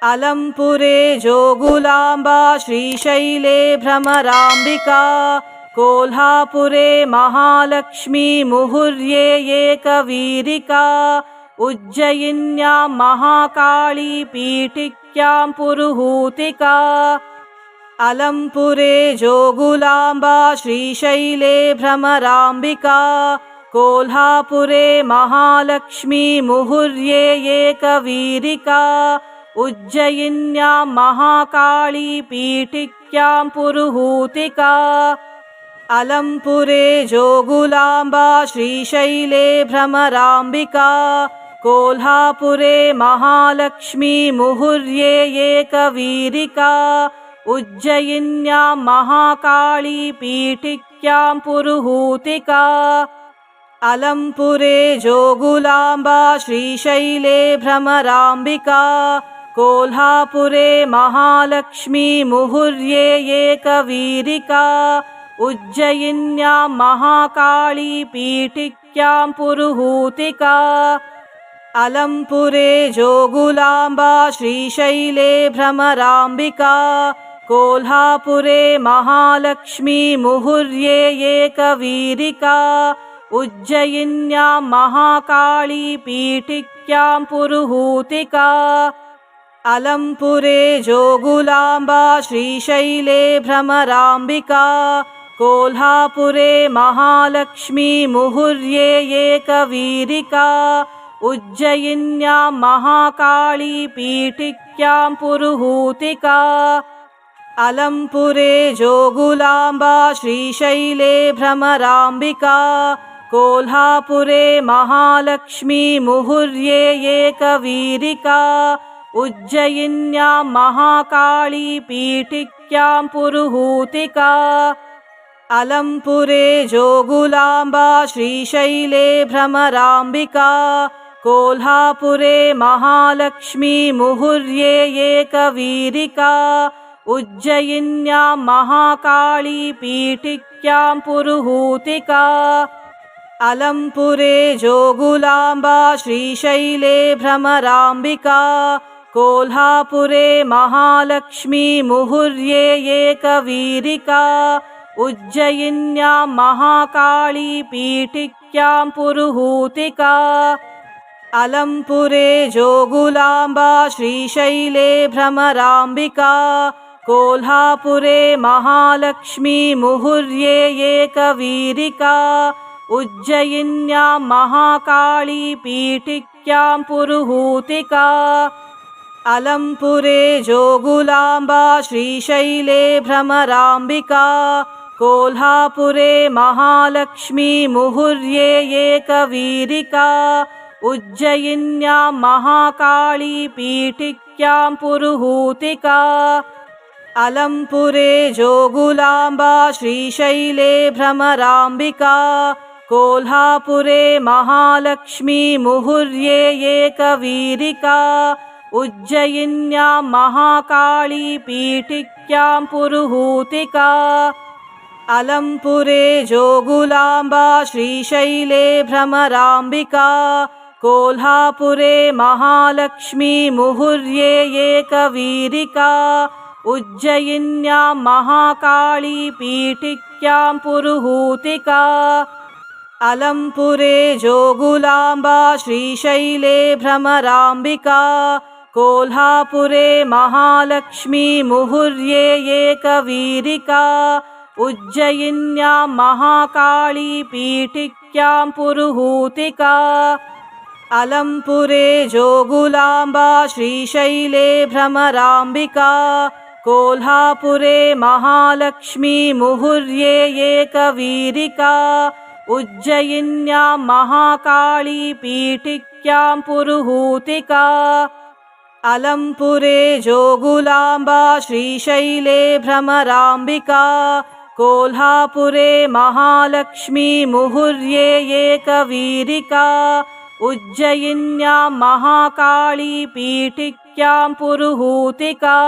अलंपुरे Jogulamba श्रीशैले भ्रमरांबिका Kolhapure Mahalakshmi मुहुर्ये एकवीरिका उज्जयिन्यां Mahakali पीठिक्यां पुरुहूतिका अलंपुरे Jogulamba श्रीशैले भ्रमरांबिका Kolhapure Mahalakshmi मुहुर्ये एकवीरिका उज्जयिन्यां Mahakali पीठिक्यां पुरुहूतिका अलंपुरे Jogulamba श्रीशैले भ्रमरांबिका Kolhapure Mahalakshmi मुहुर्ये एकवीरिका उज्जयिन्यां Mahakali पीठिक्यां पुरुहूतिका अलंपुरे Jogulamba श्रीशैले भ्रमरांबिका Kolhapure Mahalakshmi मुहुर्ये एकवीरिका उज्जयिन्यां Mahakali पीठिक्यां पुरुहूतिका अलंपुरे Jogulamba श्रीशैले भ्रमरांबिका Kolhapure Mahalakshmi मुहुर्ये एकवीरिका उज्जयिन्यां Mahakali पीठिक्यां पुरुहूतिका अलंपुरे Jogulamba श्रीशैले भ्रमरांबिका Kolhapure Mahalakshmi मुहुर्ये एकवीरिका उज्जयिन्यां Mahakali पीठिक्यां पुरुहूतिका अलंपुरे Jogulamba श्रीशैले भ्रमरांबिका Kolhapure Mahalakshmi मुहुर्ये एकवीरिका उज्जयिन्यां Mahakali पीठिक्यां पुरुहूतिका अलंपुरे Jogulamba श्रीशैले भ्रमरांबिका Kolhapure Mahalakshmi मुहुर्ये एकवीरिका उज्जयिन्यां Mahakali पीठिक्यां पुरुहूतिका अलंपुरे Jogulamba श्रीशैले भ्रमरांबिका Kolhapure Mahalakshmi मुहुर्ये एकवीरिका उज्जयिन्यां Mahakali पीठिक्यां पुरुहूतिका अलंपुरे Jogulamba श्रीशैले भ्रमरांबिका Kolhapure Mahalakshmi मुहुर्ये एकवीरिका उज्जयिन्यां Mahakali पीठिक्यां पुरुहूतिका अलंपुरे Jogulamba श्रीशैले भ्रमरांबिका Kolhapure Mahalakshmi मुहुर्ये एकवीरिका उज्जयिन्यां Mahakali पीठिक्यां पुरुहूतिका अलंपुरे Jogulamba श्रीशैले भ्रमरांबिका Kolhapure Mahalakshmi मुहुर्ये एकवीरिका उज्जयिन्यां Mahakali पीठिक्यां पुरुहूतिका अलंपुरे Jogulamba श्रीशैले भ्रमरांबिका Kolhapure Mahalakshmi मुहुर्ये एकवीरिका उज्जयिन्यां Mahakali पीठिक्यां पुरुहूतिका अलंपुरे Jogulamba श्रीशैले भ्रमरांबिका Kolhapure Mahalakshmi मुहुर्ये एकवीरिका उज्जयिन्यां Mahakali पीठिक्यां पुरुहूतिका अलंपुरे Jogulamba श्रीशैले भ्रमरांबिका Kolhapure Mahalakshmi मुहुर्ये एकवीरिका उज्जयिन्यां Mahakali पीठिक्यां पुरुहूतिका अलंपुरे Jogulamba श्रीशैले भ्रमरांबिका Kolhapure Mahalakshmi मुहुर्ये एकवीरिका उज्जयिन्यां Mahakali पीठिक्यां पुरुहूतिका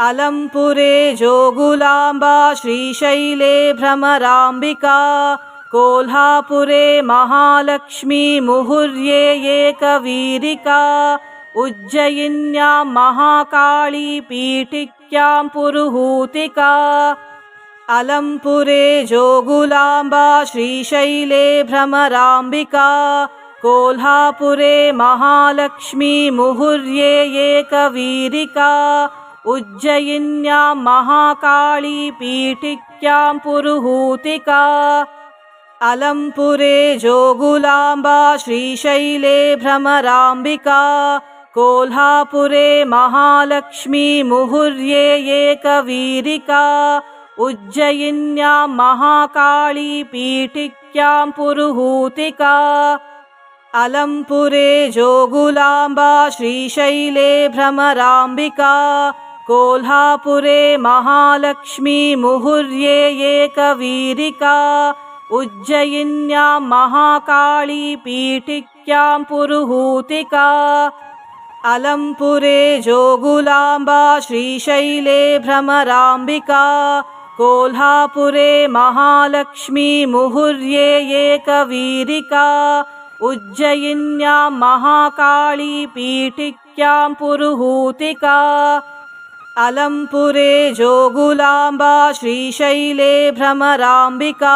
अलंपुरे Jogulamba श्रीशैले भ्रमरांबिका Kolhapure Mahalakshmi मुहुर्ये एकवीरिका उज्जयिन्यां Mahakali पीठिक्यां पुरुहूतिका अलंपुरे Jogulamba श्रीशैले Bhramarambika Kolhapure Mahalakshmi मुहुर्ये एकवीरिका उज्जयिन्यां Mahakali पीठिक्यां पुरुहूतिका अलंपुरे Jogulamba श्रीशैले Bhramarambika Kolhapure Mahalakshmi मुहुर्ये एकवीरिका उज्जयिन्यां Mahakali पीठिक्यां पुरुहूतिका अलंपुरे Jogulamba श्रीशैले Bhramarambika Kolhapure Mahalakshmi मुहुर्ये एकवीरिका उज्जयिन्यां Mahakali पीठिक्यां पुरुहूतिका अलंपुरे Jogulamba श्रीशैले Bhramarambika Kolhapure Mahalakshmi मुहुर्ये एकवीरिका उज्जयिन्यां Mahakali पीठिक्यां पुरुहूतिका अलंपुरे Jogulamba श्रीशैले Bhramarambika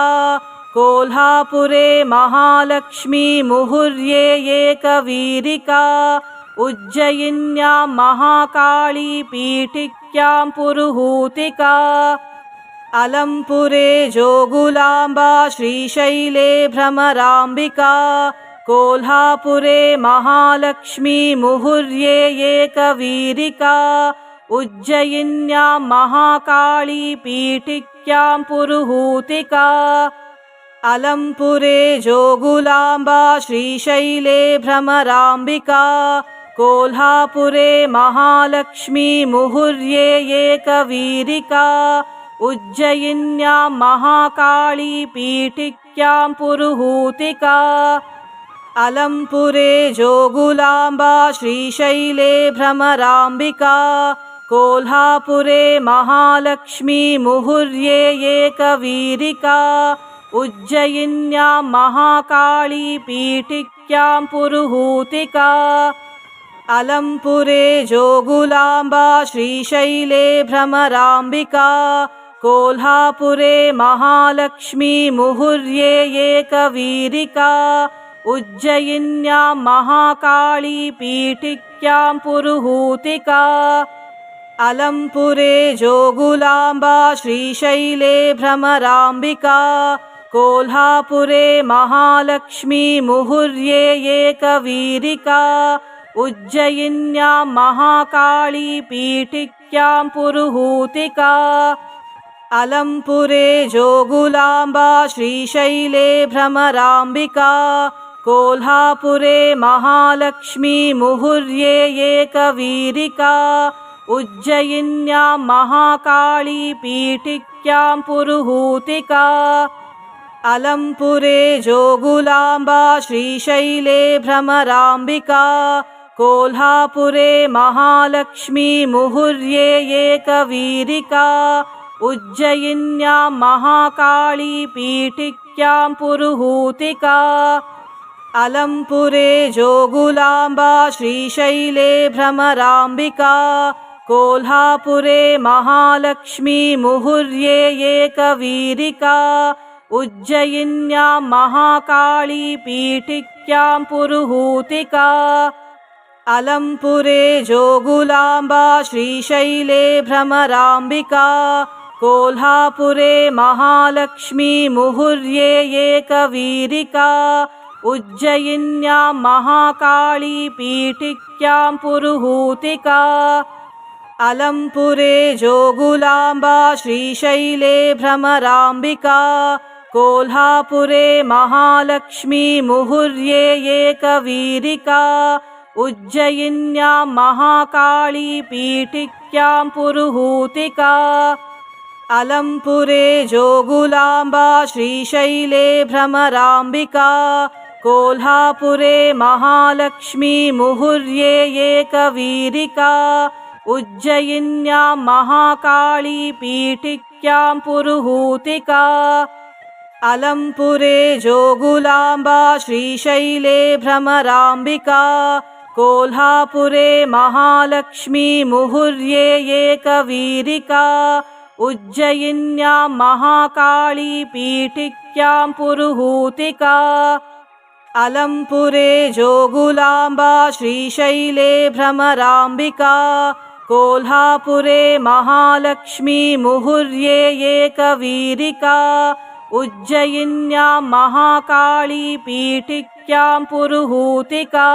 Kolhapure Mahalakshmi मुहुर्ये एकवीरिका उज्जयिन्यां Mahakali पीठिक्यां पुरुहूतिका अलंपुरे Jogulamba श्रीशैले Bhramarambika Kolhapure Mahalakshmi मुहुर्ये एकवीरिका उज्जयिन्यां Mahakali पीठिक्यां पुरुहूतिका अलंपुरे Jogulamba श्रीशैले Bhramarambika Kolhapure Mahalakshmi मुहुर्ये एकवीरिका उज्जयिन्यां Mahakali पीठिक्यां पुरुहूतिका अलंपुरे Jogulamba श्रीशैले Bhramarambika Kolhapure Mahalakshmi मुहुर्ये एकवीरिका उज्जयिन्यां Mahakali पीठिक्यां पुरुहूतिका अलंपुरे Jogulamba श्रीशैले Bhramarambika Kolhapure Mahalakshmi मुहुर्ये एकवीरिका उज्जयिन्यां Mahakali पीठिक्यां पुरुहूतिका अलंपुरे Jogulamba श्रीशैले Bhramarambika Kolhapure Mahalakshmi मुहुर्ये एकवीरिका उज्जयिन्यां Mahakali पीठिक्यां पुरुहूतिका अलंपुरे Jogulamba श्रीशैले Bhramarambika Kolhapure Mahalakshmi मुहुर्ये एकवीरिका उज्जयिन्यां Mahakali पीठिक्यां पुरुहूतिका अलंपुरे Jogulamba श्रीशैले Bhramarambika Kolhapure Mahalakshmi मुहुर्ये एकवीरिका उज्जयिन्यां Mahakali पीठिक्यां पुरुहूतिका अलंपुरे Jogulamba श्रीशैले Bhramarambika Kolhapure Mahalakshmi मुहुर्ये एकवीरिका उज्जयिन्यां Mahakali पीठिक्यां पुरुहूतिका अलंपुरे Jogulamba श्रीशैले Bhramarambika Kolhapure Mahalakshmi मुहुर्ये एकवीरिका उज्जयिन्यां Mahakali पीठिक्यां पुरुहूतिका अलंपुरे Jogulamba श्रीशैले Bhramarambika Kolhapure Mahalakshmi मुहुर्ये एकवीरिका उज्जयिन्यां Mahakali पीठिक्यां पुरुहूतिका अलंपुरे Jogulamba श्रीशैले Bhramarambika Kolhapure Mahalakshmi मुहुर्ये एकवीरिका उज्जयिन्यां Mahakali पीठिक्यां पुरुहूतिका अलंपुरे Jogulamba श्रीशैले Bhramarambika Kolhapure Mahalakshmi मुहुर्ये एकवीरिका उज्जयिन्यां Mahakali पीठिक्यां पुरुहूतिका अलंपुरे Jogulamba श्रीशैले Bhramarambika Kolhapure Mahalakshmi मुहुर्ये एकवीरिका उज्जयिन्यां Mahakali पीठिक्यां पुरुहूतिका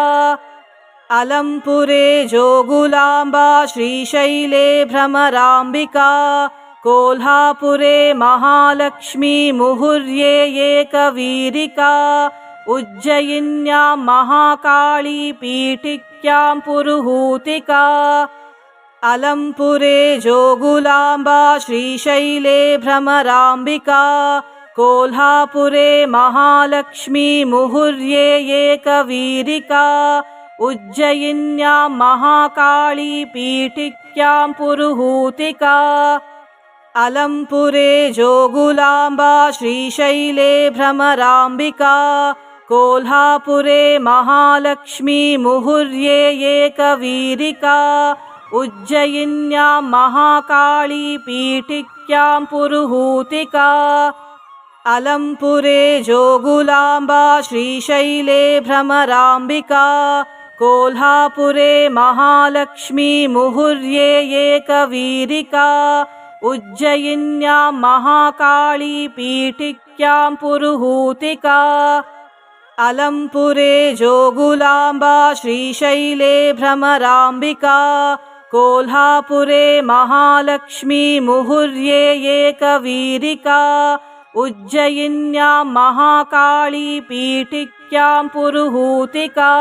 अलंपुरे Jogulamba श्रीशैले Bhramarambika Kolhapure Mahalakshmi मुहुर्ये एकवीरिका उज्जयिन्यां Mahakali पीठिक्यां पुरुहूतिका अलंपुरे Jogulamba श्रीशैले Bhramarambika Kolhapure Mahalakshmi मुहुर्ये एकवीरिका उज्जयिन्यां Mahakali पीठिक्यां पुरुहूतिका अलंपुरे Jogulamba श्रीशैले Bhramarambika Kolhapure Mahalakshmi मुहुर्ये एकवीरिका उज्जयिन्यां Mahakali पीठिक्यां पुरुहूतिका अलंपुरे Jogulamba श्रीशैले Bhramarambika Kolhapure Mahalakshmi मुहुर्ये एकवीरिका उज्जयिन्यां Mahakali पीठिक्यां पुरुहूतिका अलंपुरे Jogulamba श्रीशैले Bhramarambika Kolhapure Mahalakshmi मुहुर्ये एकवीरिका उज्जयिन्यां Mahakali पीठिक्यां पुरुहूतिका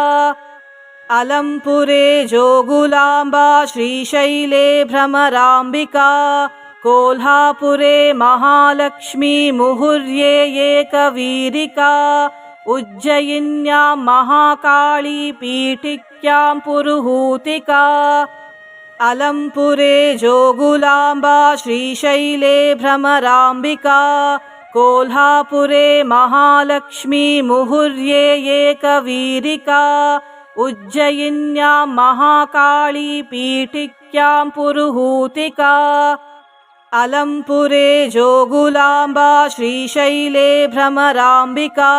अलंपुरे Jogulamba श्रीशैले Bhramarambika Kolhapure Mahalakshmi मुहुर्ये एकवीरिका उज्जयिन्यां Mahakali पीठिक्यां पुरुहूतिका अलंपुरे Jogulamba श्रीशैले Bhramarambika Kolhapure Mahalakshmi मुहुर्ये एकवीरिका उज्जयिन्यां Mahakali पीठिक्यां पुरुहूतिका अलंपुरे Jogulamba श्रीशैले Bhramarambika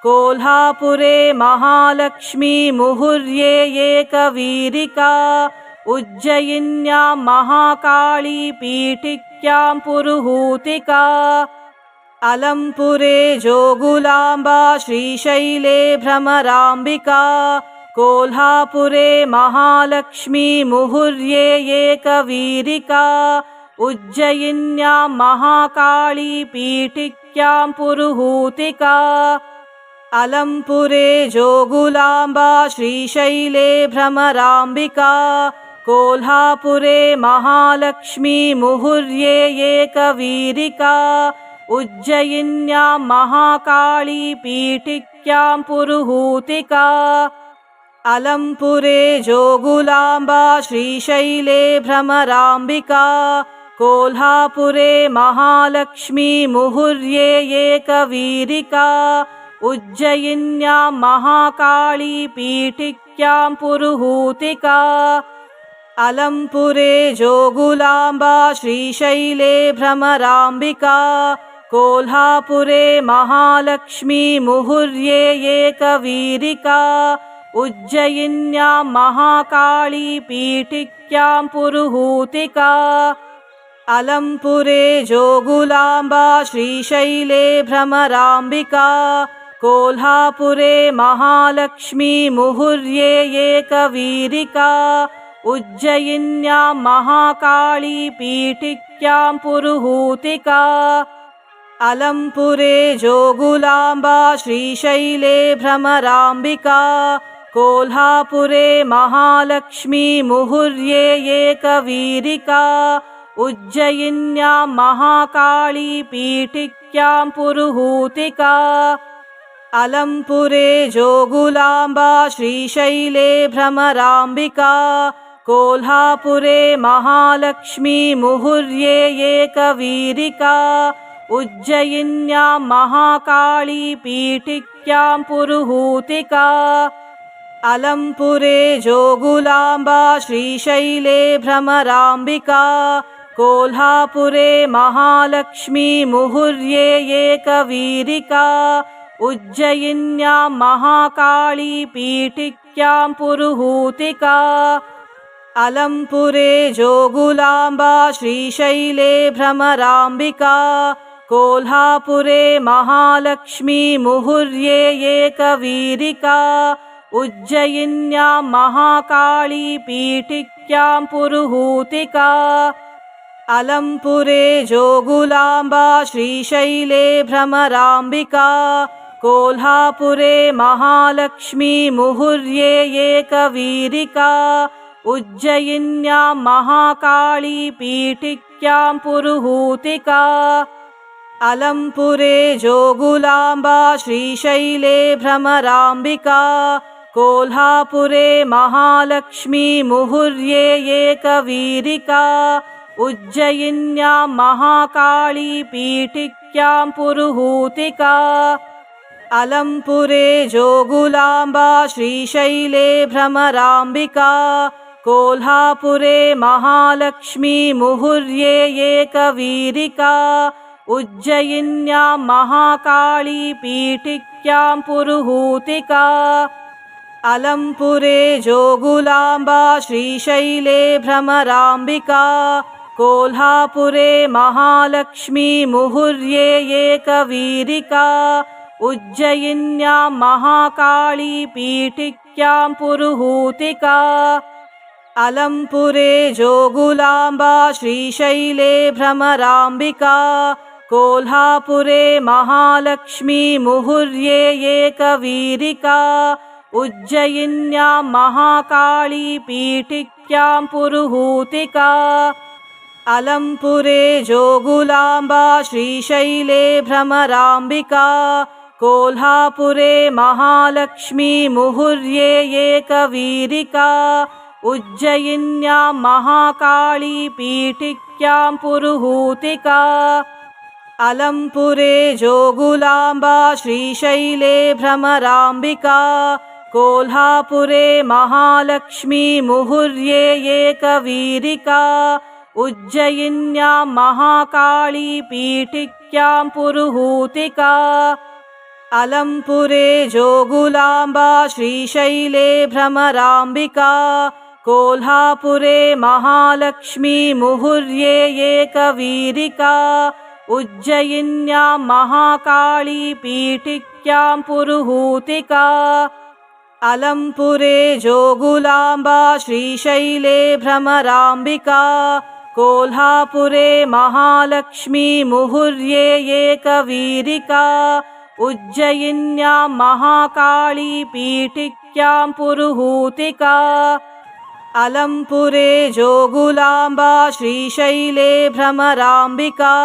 Kolhapure Mahalakshmi मुहुर्ये एकवीरिका उज्जयिन्यां Mahakali पीठिक्यां पुरुहूतिका अलंपुरे Jogulamba श्रीशैले Bhramarambika Kolhapure Mahalakshmi मुहुर्ये एकवीरिका उज्जयिन्यां Mahakali पीठिक्यां पुरुहूतिका अलंपुरे Jogulamba श्रीशैले Bhramarambika Kolhapure Mahalakshmi मुहुर्ये एकवीरिका उज्जयिन्यां Mahakali पीठिक्यां पुरुहूतिका अलंपुरे Jogulamba श्रीशैले Bhramarambika Kolhapure Mahalakshmi मुहुर्ये एकवीरिका उज्जयिन्यां Mahakali पीठिक्यां पुरुहूतिका अलंपुरे Jogulamba श्रीशैले Bhramarambika Kolhapure Mahalakshmi मुहुर्ये एकवीरिका उज्जयिन्यां Mahakali पीठिक्यां पुरुहूतिका अलंपुरे Jogulamba श्रीशैले Bhramarambika Kolhapure Mahalakshmi मुहुर्ये एकवीरिका उज्जयिन्यां Mahakali पीठिक्यां पुरुहूतिका अलंपुरे Jogulamba श्रीशैले Bhramarambika Kolhapure Mahalakshmi मुहुर्ये एकवीरिका उज्जयिन्यां Mahakali पीठिक्यां पुरुहूतिका अलंपुरे Jogulamba श्रीशैले Bhramarambika Kolhapure Mahalakshmi मुहुर्ये एकवीरिका उज्जयिन्यां Mahakali पीठिक्यां पुरुहूतिका अलम्पुरे Jogulamba श्रीशैले Bhramarambika Kolhapure Mahalakshmi मुहुर्ये एकवीरिका उज्जयिन्यां Mahakali पीठिक्यां पुरुहूतिका अलम्पुरे Jogulamba श्रीशैले Bhramarambika Kolhapure Mahalakshmi मुहुर्ये एकवीरिका उज्जयिन्यां Mahakali पीठिक्यां पुरुहूतिका अलम्पुरे Jogulamba श्रीशैले Bhramarambika Kolhapure Mahalakshmi मुहुर्ये एकवीरिका उज्जयिन्यां Mahakali पीठिक्यां पुरुहूतिका अलम्पुरे Jogulamba श्रीशैले Bhramarambika Kolhapure Mahalakshmi मुहुर्ये एकवीरिका उज्जयिन्यां Mahakali पीठिक्यां पुरुहूतिका अलम्पुरे Jogulamba श्रीशैले Bhramarambika Kolhapure Mahalakshmi मुहुर्ये एकवीरिका उज्जयिन्यां Mahakali पीठिक्यां पुरुहूतिका अलम्पुरे Jogulamba श्रीशैले Bhramarambika Kolhapure Mahalakshmi मुहुर्ये एकवीरिका उज्जयिन्यां Mahakali पीठिक्यां पुरुहूतिका अलम्पुरे Jogulamba श्रीशैले Bhramarambika Kolhapure Mahalakshmi मुहुर्ये एकवीरिका उज्जयिन्यां Mahakali पीठिक्यां पुरुहूतिका अलम्पुरे Jogulamba श्रीशैले Bhramarambika Kolhapure Mahalakshmi मुहुर्ये एकवीरिका उज्जयिन्यां Mahakali पीठिक्यां पुरुहूतिका अलम्पुरे Jogulamba श्रीशैले Bhramarambika Kolhapure Mahalakshmi मुहुर्ये एकवीरिका उज्जयिन्यां Mahakali पीठिक्यां पुरुहूतिका अलम्पुरे Jogulamba श्रीशैले Bhramarambika Kolhapure Mahalakshmi मुहुर्ये एकवीरिका उज्जयिन्यां Mahakali पीठिक्यां पुरुहूतिका अलम्पुरे Jogulamba श्रीशैले Bhramarambika Kolhapure Mahalakshmi मुहुर्ये एकवीरिका उज्जयिन्यां Mahakali पीठिक्यां पुरुहूतिका अलम्पुरे Jogulamba श्रीशैले Bhramarambika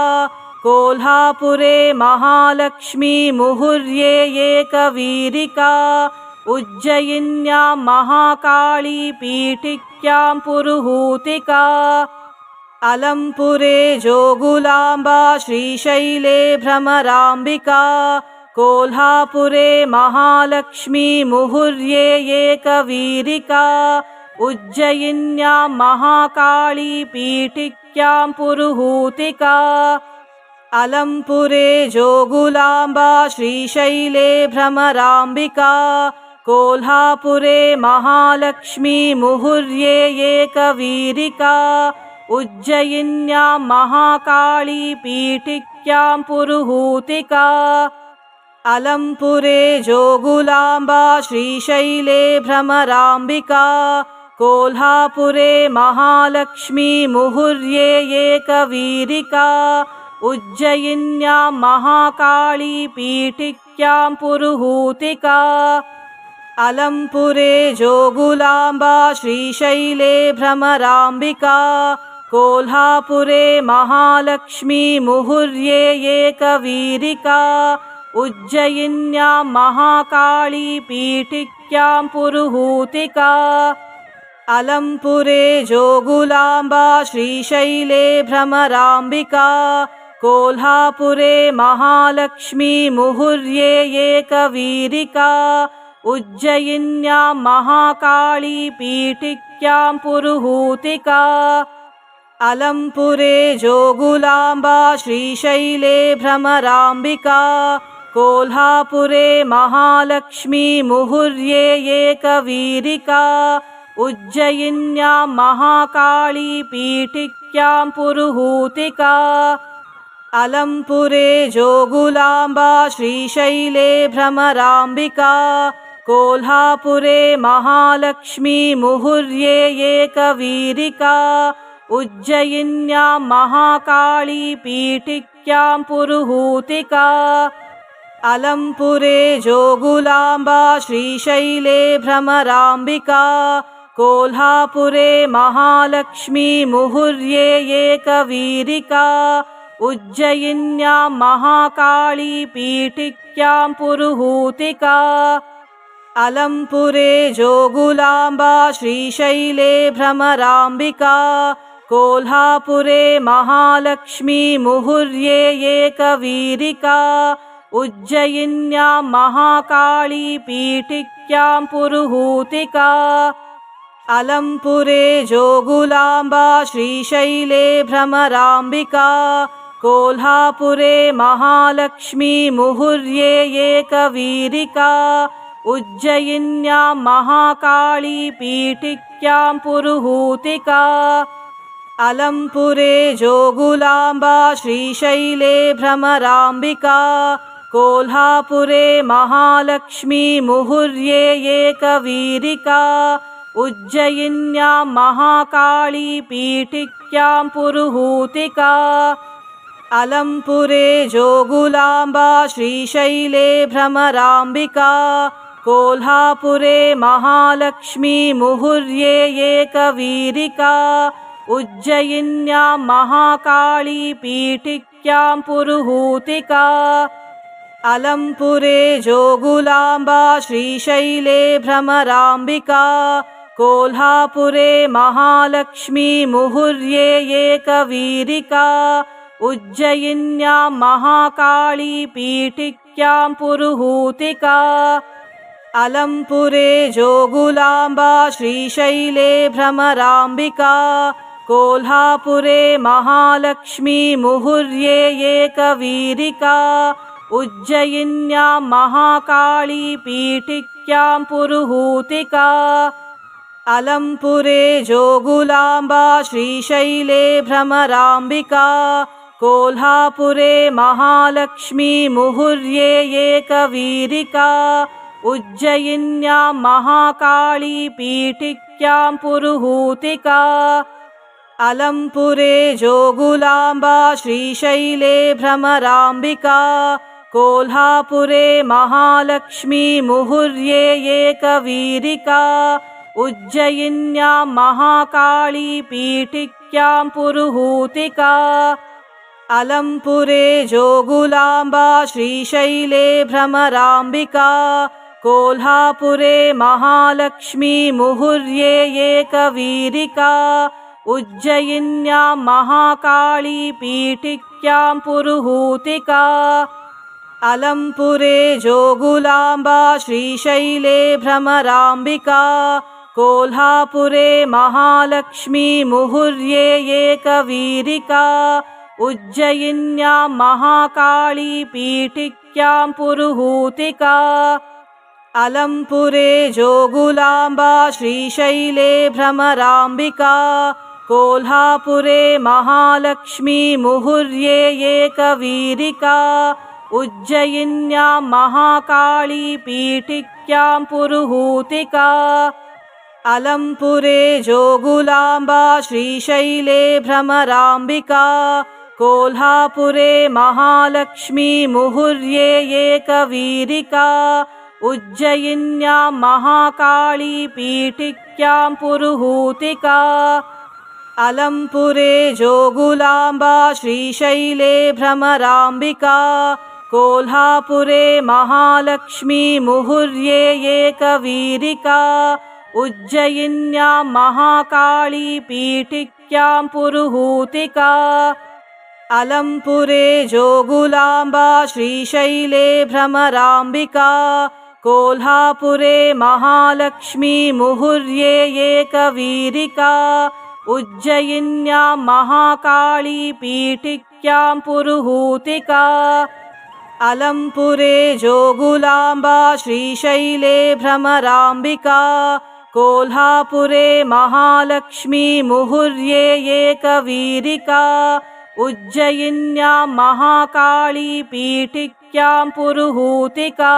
Kolhapure Mahalakshmi मुहुर्ये एकवीरिका उज्जयिन्यां Mahakali पीठिक्यां पुरुहूतिका अलम्पुरे Jogulamba श्रीशैले Bhramarambika Kolhapure Mahalakshmi मुहुर्ये एकवीरिका उज्जयिन्यां Mahakali पीठिक्यां पुरुहूतिका अलम्पुरे Jogulamba श्रीशैले Bhramarambika Kolhapure Mahalakshmi मुहुर्ये एकवीरिका उज्जयिन्यां Mahakali पीठिक्यां पुरुहूतिका अलम्पुरे Jogulamba श्रीशैले Bhramarambika Kolhapure Mahalakshmi मुहुर्ये एकवीरिका उज्जयिन्यां Mahakali पीठिक्यां पुरुहूतिका अलम्पुरे Jogulamba श्रीशैले Bhramarambika Kolhapure Mahalakshmi मुहुर्ये एकवीरिका उज्जयिन्यां Mahakali पीठिक्यां पुरुहूतिका अलम्पुरे Jogulamba श्रीशैले Bhramarambika Kolhapure Mahalakshmi मुहुर्ये एकवीरिका उज्जयिन्यां Mahakali पीठिक्यां पुरुहूतिका अलंपुरे Jogulamba श्रीशैले Bhramarambika Kolhapure Mahalakshmi मुहुर्ये एकवीरिका उज्जयिन्यां Mahakali पीठिक्यां पुरुहूतिका अलंपुरे Jogulamba श्रीशैले Bhramarambika Kolhapure Mahalakshmi मुहुर्ये एकवीरिका उज्जयिन्यां Mahakali पीठिक्यां पुरुहूतिका अलंपुरे Jogulamba श्रीशैले Bhramarambika Kolhapure Mahalakshmi मुहुर्ये एकवीरिका उज्जयिन्यां Mahakali पीठिक्यां पुरुहूतिका अलंपुरे Jogulamba श्रीशैले Bhramarambika Kolhapure Mahalakshmi मुहुर्ये एकवीरिका उज्जयिन्यां Mahakali पीठिक्यां पुरुहूतिका अलंपुरे Jogulamba श्रीशैले Bhramarambika Kolhapure Mahalakshmi मुहुर्ये एकवीरिका उज्जयिन्यां Mahakali पीठिक्यां पुरुहूतिका अलंपुरे Jogulamba श्रीशैले Bhramarambika Kolhapure Mahalakshmi मुहुर्ये एकवीरिका उज्जयिन्यां Mahakali पीठिक्यां पुरुहूतिका अलंपुरे Jogulamba श्रीशैले Bhramarambika Kolhapure Mahalakshmi मुहुर्ये एकवीरिका उज्जयिन्यां Mahakali पीठिक्यां पुरुहूतिका अलंपुरे Jogulamba श्रीशैले Bhramarambika Kolhapure Mahalakshmi मुहुर्ये एकवीरिका उज्जयिन्यां Mahakali पीठिक्यां पुरुहूतिका अलंपुरे Jogulamba श्रीशैले Bhramarambika Kolhapure Mahalakshmi मुहुर्ये एकवीरिका उज्जयिन्यां Mahakali पीठिक्यां पुरुहूतिका अलंपुरे Jogulamba श्रीशैले Bhramarambika Kolhapure Mahalakshmi मुहुर्ये एकवीरिका उज्जयिन्यां Mahakali पीठिक्यां पुरुहूतिका अलंपुरे Jogulamba श्रीशैले Bhramarambika Kolhapure Mahalakshmi मुहुर्ये एकवीरिका उज्जयिन्यां Mahakali पीठिक्यां पुरुहूतिका अलंपुरे Jogulamba श्रीशैले Bhramarambika Kolhapure Mahalakshmi मुहुर्ये एकवीरिका उज्जयिन्यां Mahakali पीठिक्यां पुरुहूतिका अलंपुरे Jogulamba श्रीशैले Bhramarambika Kolhapure Mahalakshmi मुहुर्ये एकवीरिका उज्जयिन्यां Mahakali पीठिक्यां पुरुहूतिका अलंपुरे Jogulamba श्रीशैले Bhramarambika Kolhapure Mahalakshmi मुहुर्ये एकवीरिका उज्जयिन्यां Mahakali पीठिक्यां पुरुहूतिका अलंपुरे Jogulamba श्रीशैले Bhramarambika Kolhapure Mahalakshmi मुहुर्ये एकवीरिका उज्जयिन्यां Mahakali पीठिक्यां पुरुहूतिका अलंपुरे Jogulamba श्रीशैले Bhramarambika Kolhapure Mahalakshmi मुहुर्ये एकवीरिका उज्जयिन्यां Mahakali पीठिक्यां पुरुहूतिका अलंपुरे Jogulamba श्रीशैले Bhramarambika Kolhapure Mahalakshmi मुहुर्ये एकवीरिका उज्जयिन्यां Mahakali पीठिक्यां पुरुहूतिका अलंपुरे Jogulamba श्रीशैले Bhramarambika Kolhapure Mahalakshmi मुहुर्ये एकवीरिका उज्जयिन्यां Mahakali पीठिक्यां पुरुहूतिका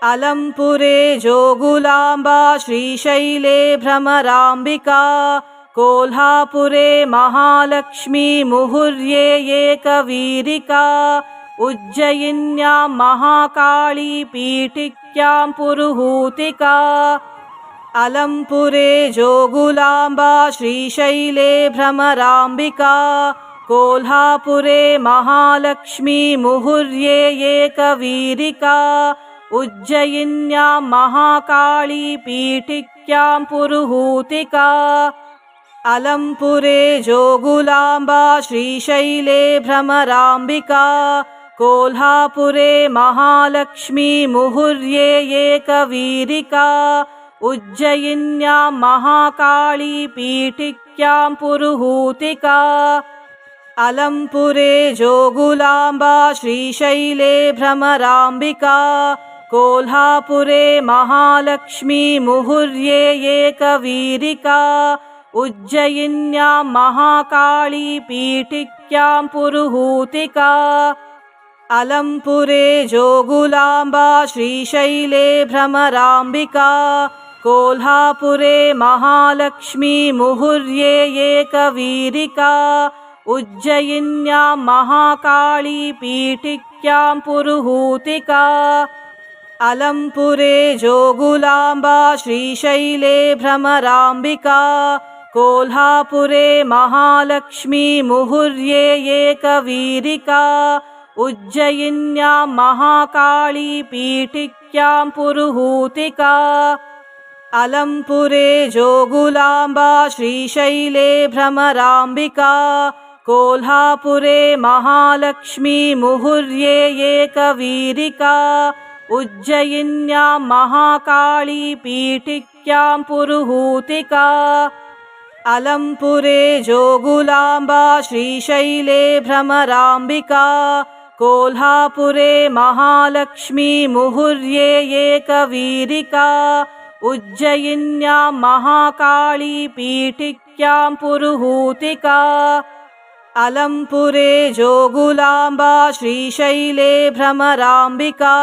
अलंपुरे Jogulamba श्रीशैले Bhramarambika Kolhapure Mahalakshmi मुहुर्ये एकवीरिका उज्जयिन्यां Mahakali पीठिक्यां पुरुहूतिका अलंपुरे Jogulamba श्रीशैले Bhramarambika Kolhapure Mahalakshmi मुहुर्ये एकवीरिका उज्जयिन्यां Mahakali पीठिक्यां पुरुहूतिका अलंपुरे Jogulamba श्रीशैले Bhramarambika Kolhapure Mahalakshmi मुहुर्ये एकवीरिका उज्जयिन्यां Mahakali पीठिक्यां पुरुहूतिका अलंपुरे Jogulamba श्रीशैले Bhramarambika Kolhapure Mahalakshmi मुहुर्ये एकवीरिका उज्जयिन्यां Mahakali पीठिक्यां पुरुहूतिका अलंपुरे Jogulamba श्रीशैले Bhramarambika Kolhapure Mahalakshmi मुहुर्ये एकवीरिका उज्जयिन्यां Mahakali पीठिक्यां पुरुहूतिका अलंपुरे Jogulamba श्रीशैले Bhramarambika Kolhapure Mahalakshmi मुहुर्ये एकवीरिका उज्जयिन्यां Mahakali पीठिक्यां पुरुहूतिका अलंपुरे Jogulamba श्रीशैले Bhramarambika Kolhapure Mahalakshmi मुहुर्ये एकवीरिका उज्जयिन्यां Mahakali पीठिक्यां पुरुहूतिका अलंपुरे Jogulamba श्रीशैले Bhramarambika Kolhapure Mahalakshmi मुहुर्ये एकवीरिका उज्जयिन्यां Mahakali पीठिक्यां पुरुहूतिका अलंपुरे Jogulamba श्रीशैले Bhramarambika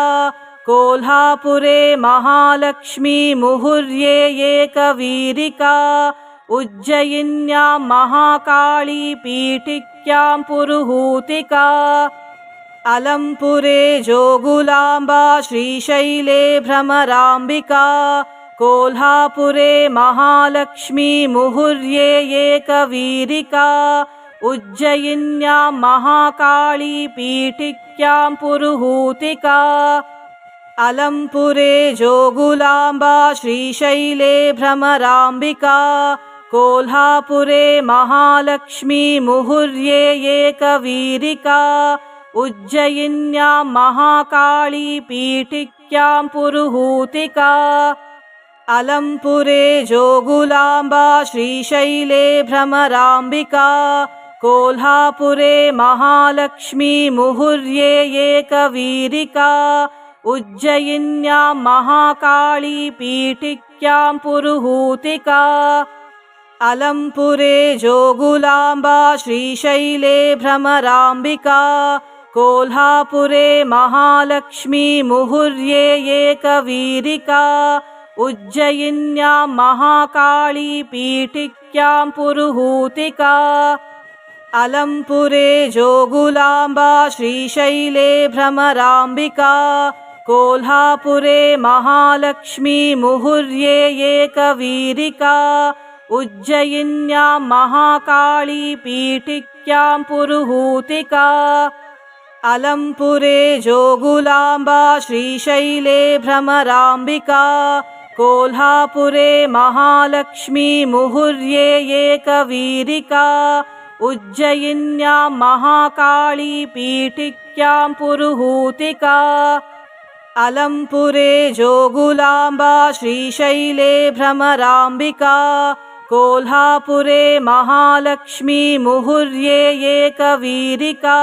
Kolhapure Mahalakshmi मुहुर्ये एकवीरिका उज्जयिन्यां Mahakali पीठिक्यां पुरुहूतिका अलंपुरे Jogulamba श्रीशैले Bhramarambika Kolhapure Mahalakshmi मुहुर्ये एकवीरिका उज्जयिन्यां Mahakali पीठिक्यां पुरुहूतिका अलंपुरे Jogulamba श्रीशैले Bhramarambika Kolhapure Mahalakshmi मुहुर्ये एकवीरिका उज्जयिन्यां Mahakali पीठिक्यां पुरुहूतिका अलंपुरे Jogulamba श्रीशैले Bhramarambika Kolhapure Mahalakshmi मुहुर्ये एकवीरिका उज्जयिन्यां Mahakali पीठिक्यां पुरुहूतिका अलंपुरे Jogulamba श्रीशैले Bhramarambika Kolhapure Mahalakshmi मुहुर्ये एकवीरिका उज्जयिन्यां Mahakali पीठिक्यां पुरुहूतिका अलंपुरे Jogulamba श्रीशैले Bhramarambika Kolhapure Mahalakshmi मुहुर्ये एकवीरिका उज्जयिन्यां Mahakali पीठिक्यां पुरुहूतिका अलंपुरे Jogulamba श्रीशैले Bhramarambika Kolhapure Mahalakshmi मुहुर्ये एकवीरिका उज्जयिन्यां Mahakali पीठिक्यां पुरुहूतिका अलम्पुरे Jogulamba श्रीशैले Bhramarambika Kolhapure Mahalakshmi मुहुर्ये एकवीरिका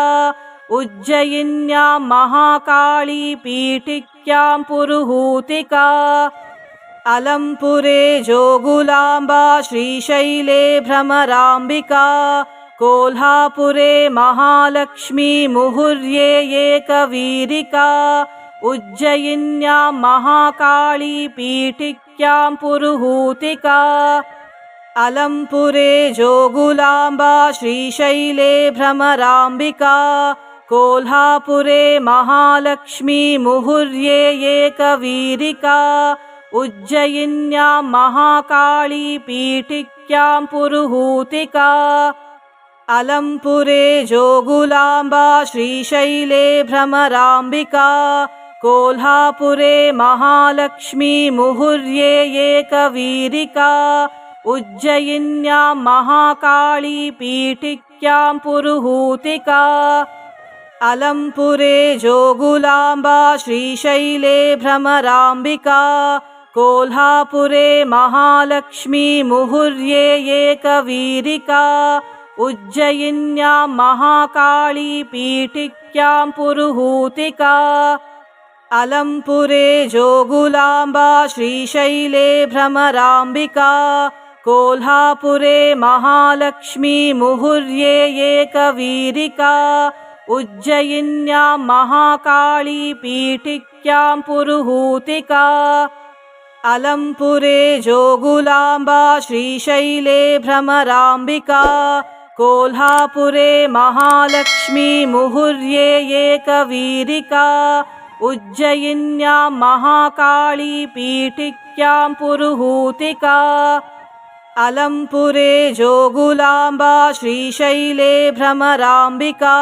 उज्जयिन्यां Mahakali पीठिक्यां पुरुहूतिका अलम्पुरे Jogulamba श्रीशैले Bhramarambika Kolhapure Mahalakshmi मुहुर्ये एकवीरिका उज्जयिन्यां Mahakali पीठिक्यां पुरुहूतिका अलम्पुरे Jogulamba श्रीशैले Bhramarambika Kolhapure Mahalakshmi मुहुर्ये एकवीरिका उज्जयिन्यां Mahakali पीठिक्यां पुरुहूतिका अलम्पुरे Jogulamba श्रीशैले Bhramarambika Kolhapure Mahalakshmi मुहुर्ये एकवीरिका उज्जयिन्यां Mahakali पीठिक्यां पुरुहूतिका अलम्पुरे Jogulamba श्रीशैले Bhramarambika Kolhapure Mahalakshmi मुहुर्ये एकवीरिका उज्जयिन्यां Mahakali पीठिक्यां पुरुहूतिका अलम्पुरे Jogulamba श्रीशैले Bhramarambika Kolhapure Mahalakshmi मुहुर्ये एकवीरिका उज्जयिन्यां Mahakali पीठिक्यां पुरुहूतिका अलम्पुरे Jogulamba श्रीशैले Bhramarambika Kolhapure Mahalakshmi मुहुर्ये एकवीरिका उज्जयिन्यां Mahakali पीठिक्यां पुरुहूतिका अलम्पुरे Jogulamba श्रीशैले Bhramarambika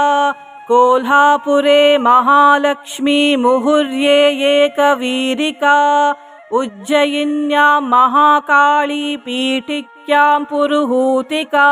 Kolhapure Mahalakshmi मुहुर्ये एकवीरिका उज्जयिन्यां Mahakali पीठिक्यां पुरुहूतिका